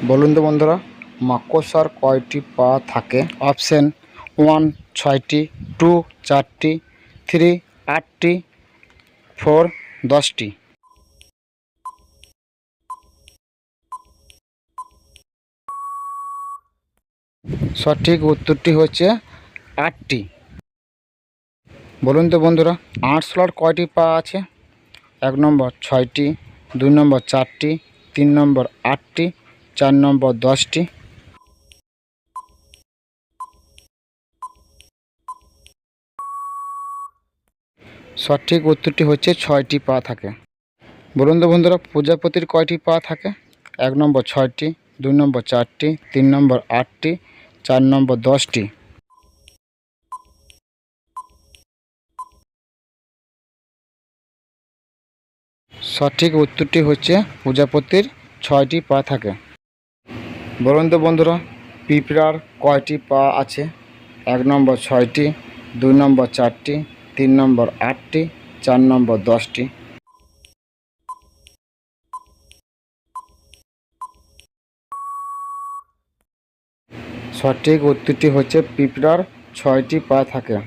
বলুন তো বন্ধুরা, মাকড়সার কয়টি পা থাকে? অপশন 1 6টি, 2 4টি, 3 8টি, 4 10টি। সঠিক উত্তরটি হচ্ছে 8টি। বলুন তো বন্ধুরা, আরশোলার কয়টি পা আছে? 1 নম্বর 6টি, 2 নম্বর 4টি, 3 নম্বর 8টি, 4 নম্বর 10টি। সঠিক উত্তরটি হচ্ছে 6টি পা থাকে। বলুন তো বন্ধুরা, প্রজাপতির কয়টি পা থাকে? 1 নম্বর 6টি, 2 নম্বর 4টি, 3 নম্বর 8টি, 4 নম্বর 10টি। সঠিক উত্তরটি হচ্ছে প্রজাপতির 6টি পা থাকে। বলুন তো বন্ধুরা, পিঁপড়ার কয়টি পা আছে? 1 নম্বর 6টি, 2 নম্বর 4টি, 3 নম্বর 8টি, 4 নম্বর 10টি। সঠিক উত্তরটি হচ্ছে পিঁপড়ার 6টি পা থাকে।